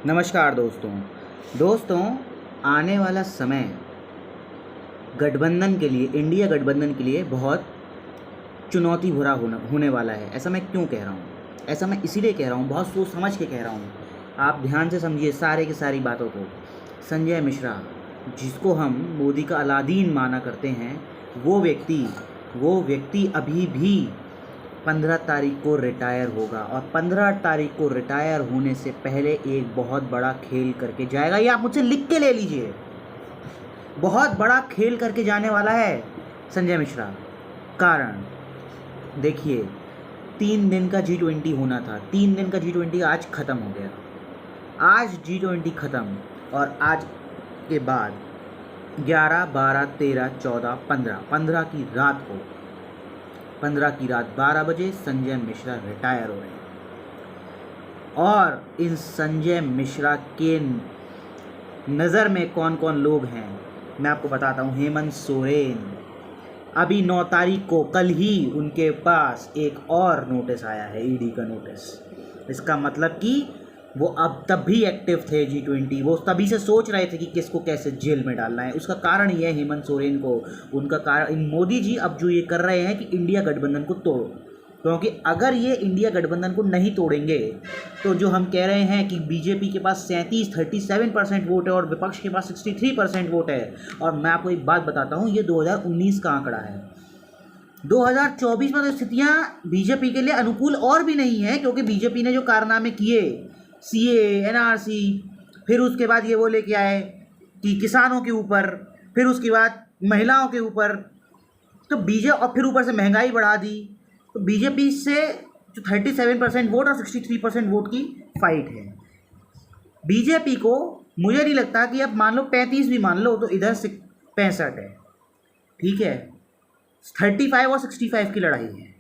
नमस्कार दोस्तों आने वाला समय गठबंधन के लिए, इंडिया गठबंधन के लिए बहुत चुनौती भरा होने वाला है। ऐसा मैं क्यों कह रहा हूँ? ऐसा मैं इसीलिए कह रहा हूँ, बहुत सोच समझ के कह रहा हूँ। आप ध्यान से समझिए सारे की सारी बातों को। संजय मिश्रा, जिसको हम मोदी का अलादीन माना करते हैं, वो व्यक्ति अभी भी 15 तारीख को रिटायर होगा और 15 तारीख को रिटायर होने से पहले एक बहुत बड़ा खेल करके जाएगा। ये आप मुझसे लिख के ले लीजिए। बहुत बड़ा खेल करके जाने वाला है संजय मिश्रा। कारण देखिए, 3 दिन का G20 होना था। 3 दिन का G20 आज ख़त्म हो गया। आज G20 ख़त्म और आज के बाद 11, 12, 13, 14, 15 की रात को 15 की रात 12 बजे संजय मिश्रा रिटायर हो रहे हैं। और इन संजय मिश्रा के नज़र में कौन कौन लोग हैं मैं आपको बताता हूँ। हेमंत सोरेन, अभी 9 तारीख को कल ही उनके पास एक और नोटिस आया है, ईडी का नोटिस। इसका मतलब कि वो अब तब भी एक्टिव थे G20। वो तभी से सोच रहे थे कि किसको कैसे जेल में डालना है। उसका कारण ये है हेमंत सोरेन को, उनका कारण मोदी जी अब जो ये कर रहे हैं कि इंडिया गठबंधन को तोड़ो। क्योंकि अगर ये इंडिया गठबंधन को नहीं तोड़ेंगे तो जो हम कह रहे हैं कि बीजेपी के पास 37% वोट है और विपक्ष के पास 63% वोट है। और मैं आपको एक बात बताता हूँ, ये 2019 का आंकड़ा है। 2024 में तो स्थितियाँ बीजेपी के लिए अनुकूल और भी नहीं है, क्योंकि बीजेपी ने जो कारनामे किए, CA, NRC, फिर उसके बाद ये वो लेके आए कि किसानों के ऊपर, फिर उसके बाद महिलाओं के ऊपर, तो और फिर ऊपर से महंगाई बढ़ा दी। तो बीजेपी से जो 37% वोट और 63% वोट की फाइट है। बीजेपी को मुझे नहीं लगता कि अब मान लो 35 भी मान लो तो इधर से 65 है, ठीक है। 35 और 65 की लड़ाई है।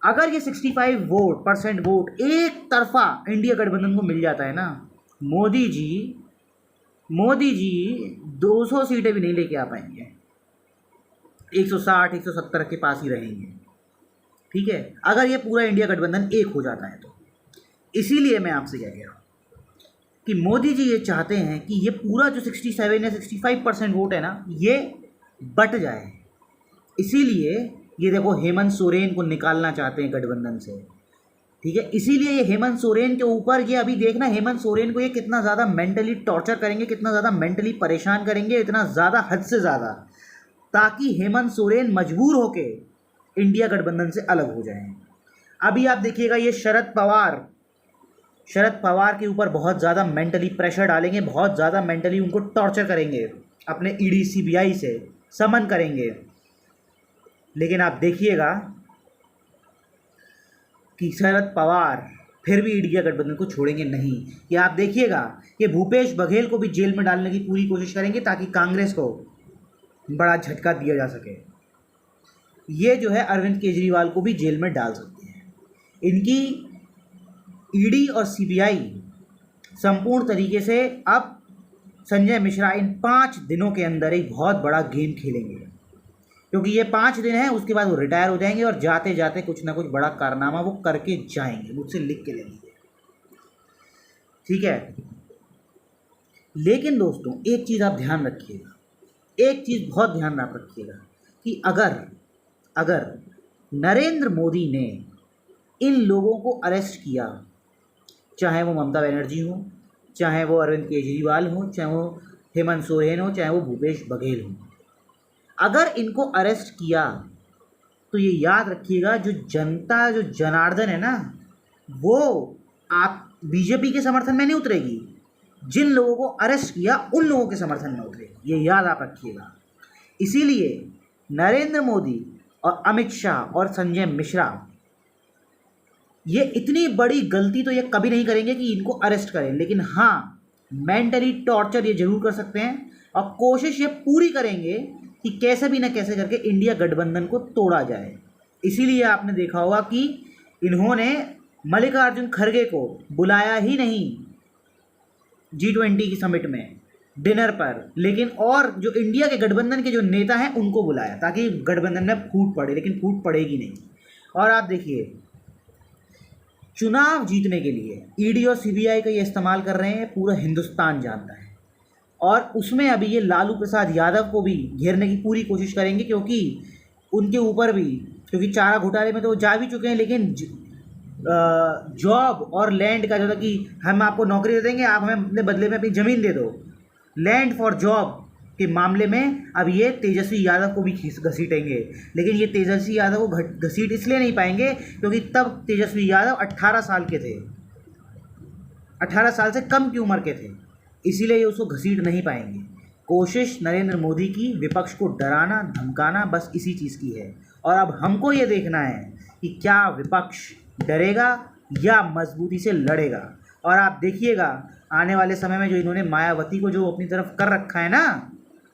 अगर ये 65% वोट एक तरफा इंडिया गठबंधन को मिल जाता है ना, मोदी जी 200 सीटें भी नहीं लेके आ पाएंगे। 160, 170 के पास ही रहेंगे, ठीक है, अगर ये पूरा इंडिया गठबंधन एक हो जाता है तो। इसीलिए मैं आपसे कह रहा हूँ कि मोदी जी ये चाहते हैं कि ये पूरा जो 67 या 65% वोट है ना, ये बट जाए। इसीलिए ये देखो, हेमंत सोरेन को निकालना चाहते हैं गठबंधन से, ठीक है। इसीलिए ये हेमंत सोरेन के ऊपर, ये अभी देखना हेमंत सोरेन को ये कितना ज़्यादा मेंटली टॉर्चर करेंगे, कितना ज़्यादा मेंटली परेशान करेंगे, इतना ज़्यादा, हद से ज़्यादा, ताकि हेमंत सोरेन मजबूर होके इंडिया गठबंधन से अलग हो जाएं। अभी आप देखिएगा, ये शरद पवार के ऊपर बहुत ज़्यादा मेंटली प्रेशर डालेंगे, बहुत ज़्यादा मेंटली उनको टॉर्चर करेंगे, अपने ईडी CBI से समन करेंगे। लेकिन आप देखिएगा कि शरद पवार फिर भी इंडिया गठबंधन को छोड़ेंगे नहीं। कि आप देखिएगा कि भूपेश बघेल को भी जेल में डालने की पूरी कोशिश करेंगे, ताकि कांग्रेस को बड़ा झटका दिया जा सके। ये जो है अरविंद केजरीवाल को भी जेल में डाल सकते हैं। इनकी ईडी और CBI संपूर्ण तरीके से अब संजय मिश्रा इन 5 दिनों के अंदर एक बहुत बड़ा गेम खेलेंगे, क्योंकि ये 5 दिन हैं, उसके बाद वो रिटायर हो जाएंगे और जाते जाते कुछ ना कुछ बड़ा कारनामा वो करके जाएंगे। मुझसे लिख के ले लीजिए, ठीक है। लेकिन दोस्तों एक चीज़ आप ध्यान रखिएगा, एक चीज़ बहुत ध्यान आप रखिएगा कि अगर नरेंद्र मोदी ने इन लोगों को अरेस्ट किया, चाहे वो ममता बनर्जी हो, चाहे वो अरविंद केजरीवाल हो, चाहे वो हेमंत सोरेन हो, चाहे वो भूपेश बघेल हो, अगर इनको अरेस्ट किया तो ये याद रखिएगा, जो जनता, जो जनार्दन है ना, वो आप बीजेपी के समर्थन में नहीं उतरेगी। जिन लोगों को अरेस्ट किया उन लोगों के समर्थन में उतरेगी, ये याद आप रखिएगा। इसीलिए नरेंद्र मोदी और अमित शाह और संजय मिश्रा ये इतनी बड़ी गलती तो ये कभी नहीं करेंगे कि इनको अरेस्ट करें, लेकिन हाँ, मेंटली टॉर्चर ये जरूर कर सकते हैं और कोशिश ये पूरी करेंगे कि कैसे भी ना कैसे करके इंडिया गठबंधन को तोड़ा जाए। इसीलिए आपने देखा होगा कि इन्होंने मल्लिकार्जुन खड़गे को बुलाया ही नहीं G20 की समिट में डिनर पर, लेकिन और जो इंडिया के गठबंधन के जो नेता हैं उनको बुलाया, ताकि गठबंधन में फूट पड़े, लेकिन फूट पड़ेगी नहीं। और आप देखिए, चुनाव जीतने के लिए ईडी और सीबीआई का ये इस्तेमाल कर रहे हैं, पूरा हिंदुस्तान जानता है। और उसमें अभी ये लालू प्रसाद यादव को भी घेरने की पूरी कोशिश करेंगे, क्योंकि उनके ऊपर भी, क्योंकि चारा घोटाले में तो वो जा भी चुके हैं, लेकिन जॉब और लैंड का जो था कि हम आपको नौकरी दे देंगे, आप हमें अपने बदले में अपनी ज़मीन दे दो, लैंड फॉर जॉब के मामले में अब ये तेजस्वी यादव को भी घसीटेंगे। लेकिन ये तेजस्वी यादव को घसीट इसलिए नहीं पाएंगे क्योंकि तब तेजस्वी यादव 18 साल के थे, 18 साल से कम की उम्र के थे, इसीलिए ये उसको घसीट नहीं पाएंगे। कोशिश नरेंद्र मोदी की विपक्ष को डराना धमकाना बस इसी चीज़ की है। और अब हमको ये देखना है कि क्या विपक्ष डरेगा या मजबूती से लड़ेगा। और आप देखिएगा आने वाले समय में जो इन्होंने मायावती को जो अपनी तरफ कर रखा है ना,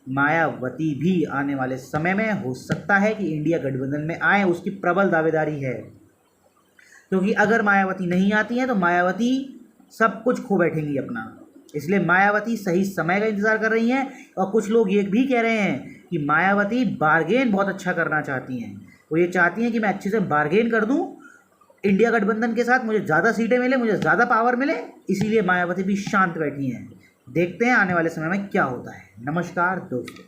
मायावती भी आने वाले समय में हो सकता है कि इंडिया गठबंधन में आए, उसकी प्रबल दावेदारी है। क्योंकि अगर मायावती नहीं आती है तो मायावती सब कुछ खो बैठेंगी अपना, इसलिए मायावती सही समय का इंतज़ार कर रही हैं। और कुछ लोग ये भी कह रहे हैं कि मायावती बार्गेन बहुत अच्छा करना चाहती हैं, वो ये चाहती हैं कि मैं अच्छे से बार्गेन कर दूं इंडिया गठबंधन के साथ, मुझे ज़्यादा सीटें मिले, मुझे ज़्यादा पावर मिले, इसीलिए मायावती भी शांत बैठी हैं। देखते हैं आने वाले समय में क्या होता है। नमस्कार दोस्तों।